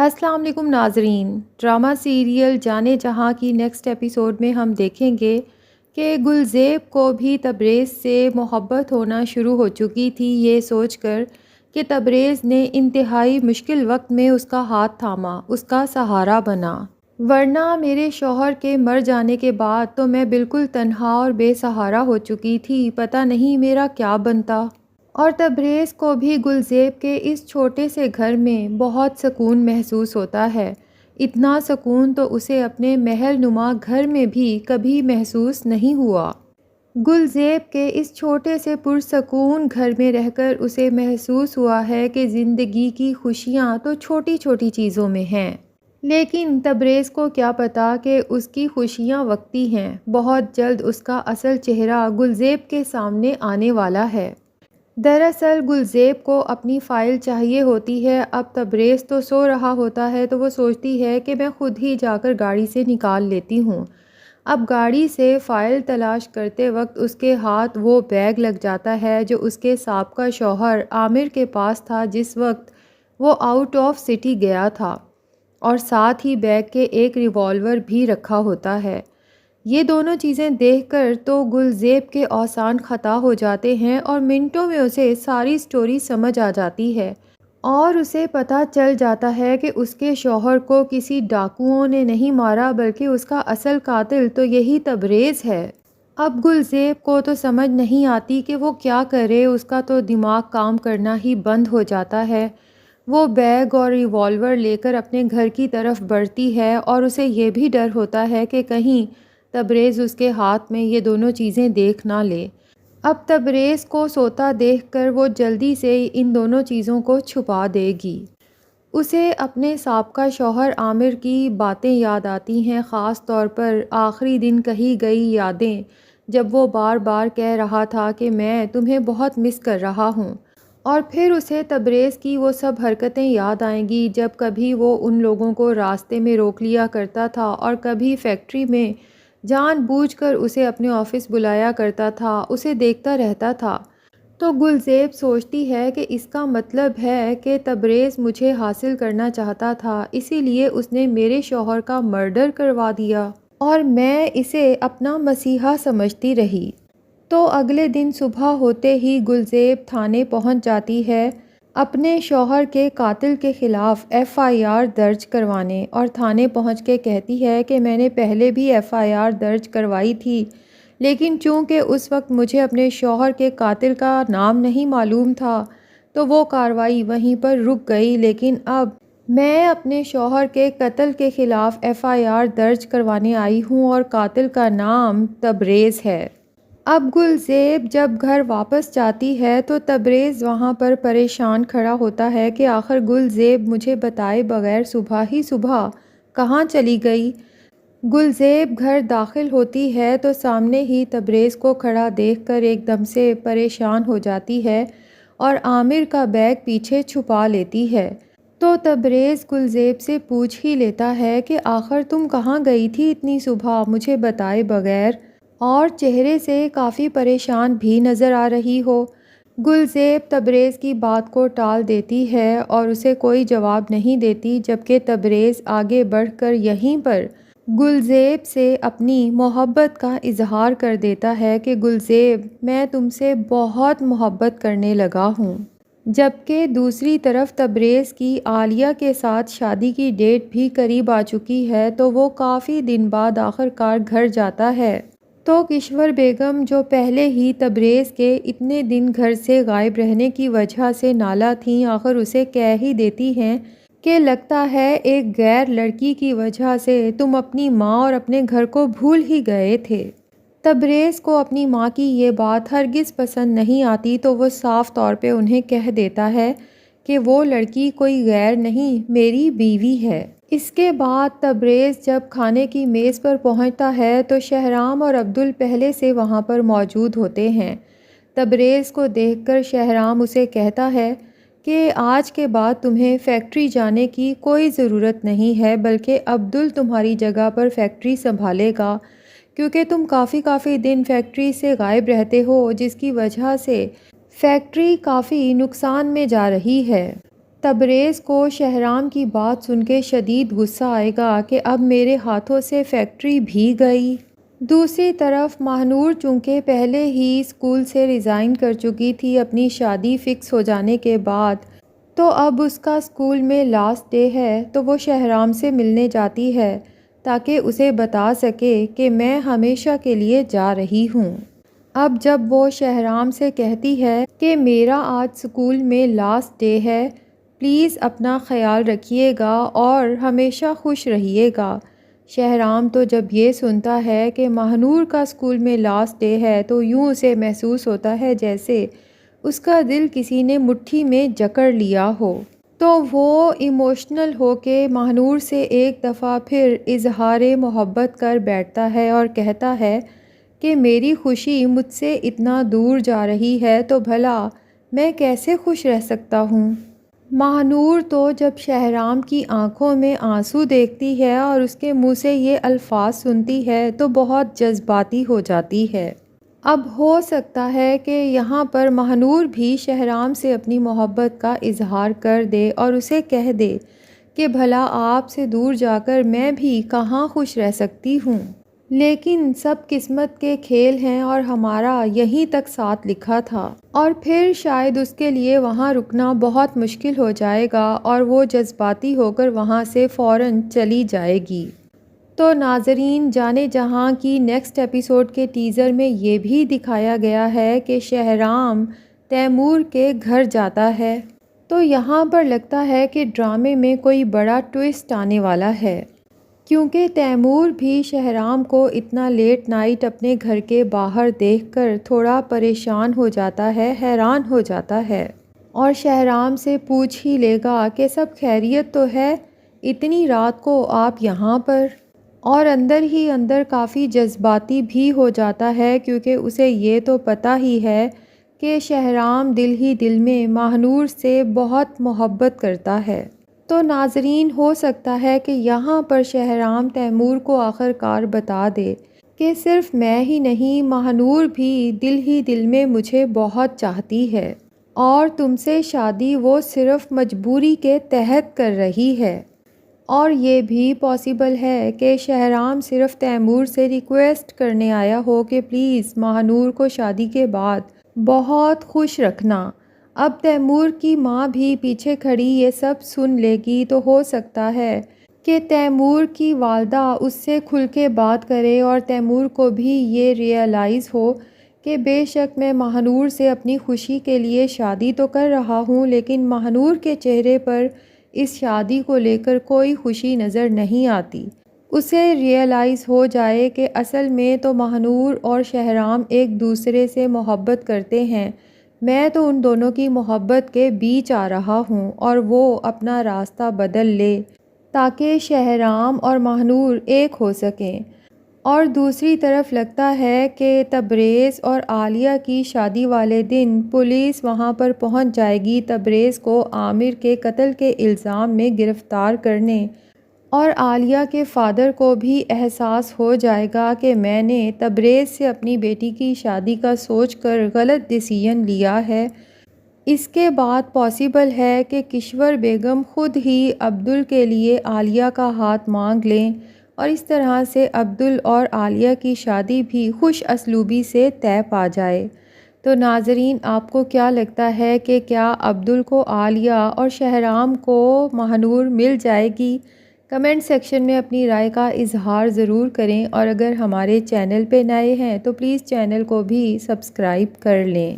السلام علیکم ناظرین، ڈرامہ سیریل جانے جہاں کی نیکسٹ ایپیسوڈ میں ہم دیکھیں گے کہ گلزیب کو بھی تبریز سے محبت ہونا شروع ہو چکی تھی، یہ سوچ کر کہ تبریز نے انتہائی مشکل وقت میں اس کا ہاتھ تھاما، اس کا سہارا بنا۔ ورنہ میرے شوہر کے مر جانے کے بعد تو میں بالکل تنہا اور بے سہارا ہو چکی تھی، پتہ نہیں میرا کیا بنتا۔ اور تبریز کو بھی گلزیب کے اس چھوٹے سے گھر میں بہت سکون محسوس ہوتا ہے، اتنا سکون تو اسے اپنے محل نما گھر میں بھی کبھی محسوس نہیں ہوا۔ گلزیب کے اس چھوٹے سے پرسکون گھر میں رہ کر اسے محسوس ہوا ہے کہ زندگی کی خوشیاں تو چھوٹی چھوٹی چیزوں میں ہیں، لیکن تبریز کو کیا پتا کہ اس کی خوشیاں وقتی ہیں، بہت جلد اس کا اصل چہرہ گلزیب کے سامنے آنے والا ہے۔ دراصل گلزیب کو اپنی فائل چاہیے ہوتی ہے، اب تبریز تو سو رہا ہوتا ہے تو وہ سوچتی ہے کہ میں خود ہی جا کر گاڑی سے نکال لیتی ہوں۔ اب گاڑی سے فائل تلاش کرتے وقت اس کے ہاتھ وہ بیگ لگ جاتا ہے جو اس کے سابقہ شوہر عامر کے پاس تھا جس وقت وہ آؤٹ آف سٹی گیا تھا، اور ساتھ ہی بیگ کے ایک ریوالور بھی رکھا ہوتا ہے۔ یہ دونوں چیزیں دیکھ کر تو گلزیب کے اوزان خطا ہو جاتے ہیں اور منٹوں میں اسے ساری سٹوری سمجھ آ جاتی ہے، اور اسے پتہ چل جاتا ہے کہ اس کے شوہر کو کسی ڈاکوؤں نے نہیں مارا بلکہ اس کا اصل قاتل تو یہی تبریز ہے۔ اب گلزیب کو تو سمجھ نہیں آتی کہ وہ کیا کرے، اس کا تو دماغ کام کرنا ہی بند ہو جاتا ہے۔ وہ بیگ اور ریوالور لے کر اپنے گھر کی طرف بڑھتی ہے اور اسے یہ بھی ڈر ہوتا ہے کہ کہیں تبریز اس کے ہاتھ میں یہ دونوں چیزیں دیکھ نہ لے۔ اب تبریز کو سوتا دیکھ کر وہ جلدی سے ان دونوں چیزوں کو چھپا دے گی۔ اسے اپنے سابقہ شوہر عامر کی باتیں یاد آتی ہیں، خاص طور پر آخری دن کہی گئی یادیں جب وہ بار بار کہہ رہا تھا کہ میں تمہیں بہت مس کر رہا ہوں، اور پھر اسے تبریز کی وہ سب حرکتیں یاد آئیں گی جب کبھی وہ ان لوگوں کو راستے میں روک لیا کرتا تھا اور کبھی فیکٹری میں جان بوجھ کر اسے اپنے آفس بلایا کرتا تھا، اسے دیکھتا رہتا تھا۔ تو گلزیب سوچتی ہے کہ اس کا مطلب ہے کہ تبریز مجھے حاصل کرنا چاہتا تھا، اسی لیے اس نے میرے شوہر کا مرڈر کروا دیا اور میں اسے اپنا مسیحا سمجھتی رہی۔ تو اگلے دن صبح ہوتے ہی گلزیب تھانے پہنچ جاتی ہے اپنے شوہر کے قاتل کے خلاف FIR درج کروانے، اور تھانے پہنچ کے کہتی ہے کہ میں نے پہلے بھی FIR درج کروائی تھی، لیکن چونکہ اس وقت مجھے اپنے شوہر کے قاتل کا نام نہیں معلوم تھا تو وہ کارروائی وہیں پر رک گئی، لیکن اب میں اپنے شوہر کے قتل کے خلاف FIR درج کروانے آئی ہوں اور قاتل کا نام تبریز ہے۔ اب گلزیب جب گھر واپس جاتی ہے تو تبریز وہاں پر پریشان کھڑا ہوتا ہے کہ آخر گلزیب مجھے بتائے بغیر صبح ہی صبح کہاں چلی گئی۔ گلزیب گھر داخل ہوتی ہے تو سامنے ہی تبریز کو کھڑا دیکھ کر ایک دم سے پریشان ہو جاتی ہے اور عامر کا بیگ پیچھے چھپا لیتی ہے۔ تو تبریز گلزیب سے پوچھ ہی لیتا ہے کہ آخر تم کہاں گئی تھی اتنی صبح مجھے بتائے بغیر، اور چہرے سے کافی پریشان بھی نظر آ رہی ہو۔ گلزیب تبریز کی بات کو ٹال دیتی ہے اور اسے کوئی جواب نہیں دیتی، جبکہ تبریز آگے بڑھ کر یہیں پر گلزیب سے اپنی محبت کا اظہار کر دیتا ہے کہ گلزیب میں تم سے بہت محبت کرنے لگا ہوں۔ جبکہ دوسری طرف تبریز کی عالیہ کے ساتھ شادی کی ڈیٹ بھی قریب آ چکی ہے، تو وہ کافی دن بعد آخرکار گھر جاتا ہے۔ تو کشور بیگم جو پہلے ہی تبریز کے اتنے دن گھر سے غائب رہنے کی وجہ سے نالاں تھیں، آخر اسے کہہ ہی دیتی ہیں کہ لگتا ہے ایک غیر لڑکی کی وجہ سے تم اپنی ماں اور اپنے گھر کو بھول ہی گئے تھے۔ تبریز کو اپنی ماں کی یہ بات ہرگز پسند نہیں آتی، تو وہ صاف طور پہ انہیں کہہ دیتا ہے کہ وہ لڑکی کوئی غیر نہیں، میری بیوی ہے۔ اس کے بعد تبریز جب کھانے کی میز پر پہنچتا ہے تو شہرام اور عبدل پہلے سے وہاں پر موجود ہوتے ہیں۔ تبریز کو دیکھ کر شہرام اسے کہتا ہے کہ آج کے بعد تمہیں فیکٹری جانے کی کوئی ضرورت نہیں ہے، بلکہ عبدل تمہاری جگہ پر فیکٹری سنبھالے گا، کیونکہ تم کافی دن فیکٹری سے غائب رہتے ہو، جس کی وجہ سے فیکٹری کافی نقصان میں جا رہی ہے۔ تبریز کو شہرام کی بات سن کے شدید غصہ آئے گا کہ اب میرے ہاتھوں سے فیکٹری بھی گئی۔ دوسری طرف ماہنور چونکہ پہلے ہی اسکول سے ریزائن کر چکی تھی اپنی شادی فکس ہو جانے کے بعد، تو اب اس کا اسکول میں لاسٹ ڈے ہے، تو وہ شہرام سے ملنے جاتی ہے تاکہ اسے بتا سکے کہ میں ہمیشہ کے لیے جا رہی ہوں۔ اب جب وہ شہرام سے کہتی ہے کہ میرا آج اسکول میں لاسٹ ڈے ہے، پلیز اپنا خیال رکھیے گا اور ہمیشہ خوش رہیے گا، شہرام تو جب یہ سنتا ہے کہ ماہنور کا اسکول میں لاسٹ ڈے ہے تو یوں اسے محسوس ہوتا ہے جیسے اس کا دل کسی نے مٹھی میں جکڑ لیا ہو، تو وہ ایموشنل ہو کے ماہنور سے ایک دفعہ پھر اظہار محبت کر بیٹھتا ہے اور کہتا ہے کہ میری خوشی مجھ سے اتنا دور جا رہی ہے تو بھلا میں کیسے خوش رہ سکتا ہوں۔ ماہنور تو جب شہرام کی آنکھوں میں آنسو دیکھتی ہے اور اس کے منہ سے یہ الفاظ سنتی ہے تو بہت جذباتی ہو جاتی ہے۔ اب ہو سکتا ہے کہ یہاں پر ماہنور بھی شہرام سے اپنی محبت کا اظہار کر دے اور اسے کہہ دے کہ بھلا آپ سے دور جا کر میں بھی کہاں خوش رہ سکتی ہوں، لیکن سب قسمت کے کھیل ہیں اور ہمارا یہیں تک ساتھ لکھا تھا، اور پھر شاید اس کے لیے وہاں رکنا بہت مشکل ہو جائے گا اور وہ جذباتی ہو کر وہاں سے فوراً چلی جائے گی۔ تو ناظرین، جانے جہاں کی نیکسٹ ایپیسوڈ کے ٹیزر میں یہ بھی دکھایا گیا ہے کہ شہرام تیمور کے گھر جاتا ہے، تو یہاں پر لگتا ہے کہ ڈرامے میں کوئی بڑا ٹوئسٹ آنے والا ہے، کیونکہ تیمور بھی شہرام کو اتنا لیٹ نائٹ اپنے گھر کے باہر دیکھ کر تھوڑا پریشان ہو جاتا ہے، حیران ہو جاتا ہے، اور شہرام سے پوچھ ہی لے گا کہ سب خیریت تو ہے، اتنی رات کو آپ یہاں پر، اور اندر ہی اندر کافی جذباتی بھی ہو جاتا ہے کیونکہ اسے یہ تو پتہ ہی ہے کہ شہرام دل ہی دل میں ماہنور سے بہت محبت کرتا ہے۔ تو ناظرین، ہو سکتا ہے کہ یہاں پر شہرام تیمور کو آخر کار بتا دے کہ صرف میں ہی نہیں، ماہنور بھی دل ہی دل میں مجھے بہت چاہتی ہے اور تم سے شادی وہ صرف مجبوری کے تحت کر رہی ہے، اور یہ بھی پاسبل ہے کہ شہرام صرف تیمور سے ریکویسٹ کرنے آیا ہو کہ پلیز ماہنور کو شادی کے بعد بہت خوش رکھنا۔ اب تیمور کی ماں بھی پیچھے کھڑی یہ سب سن لے گی تو ہو سکتا ہے کہ تیمور کی والدہ اس سے کھل کے بات کرے اور تیمور کو بھی یہ ریئلائز ہو کہ بے شک میں ماہنور سے اپنی خوشی کے لیے شادی تو کر رہا ہوں، لیکن ماہنور کے چہرے پر اس شادی کو لے کر کوئی خوشی نظر نہیں آتی، اسے ریئلائز ہو جائے کہ اصل میں تو ماہنور اور شہرام ایک دوسرے سے محبت کرتے ہیں، میں تو ان دونوں کی محبت کے بیچ آ رہا ہوں، اور وہ اپنا راستہ بدل لے تاکہ شہرام اور ماہنور ایک ہو سکیں۔ اور دوسری طرف لگتا ہے کہ تبریز اور عالیہ کی شادی والے دن پولیس وہاں پر پہنچ جائے گی تبریز کو عامر کے قتل کے الزام میں گرفتار کرنے، اور عالیہ کے فادر کو بھی احساس ہو جائے گا کہ میں نے تبریز سے اپنی بیٹی کی شادی کا سوچ کر غلط ڈیسیژن لیا ہے۔ اس کے بعد پاسبل ہے کہ کشور بیگم خود ہی عبدل کے لیے عالیہ کا ہاتھ مانگ لیں، اور اس طرح سے عبدل اور عالیہ کی شادی بھی خوش اسلوبی سے طے پا جائے۔ تو ناظرین، آپ کو کیا لگتا ہے کہ کیا عبدل کو عالیہ اور شہرام کو ماہنور مل جائے گی؟ کمنٹ سیکشن میں اپنی رائے کا اظہار ضرور کریں، اور اگر ہمارے چینل پہ نئے ہیں تو پلیز چینل کو بھی سبسکرائب کر لیں۔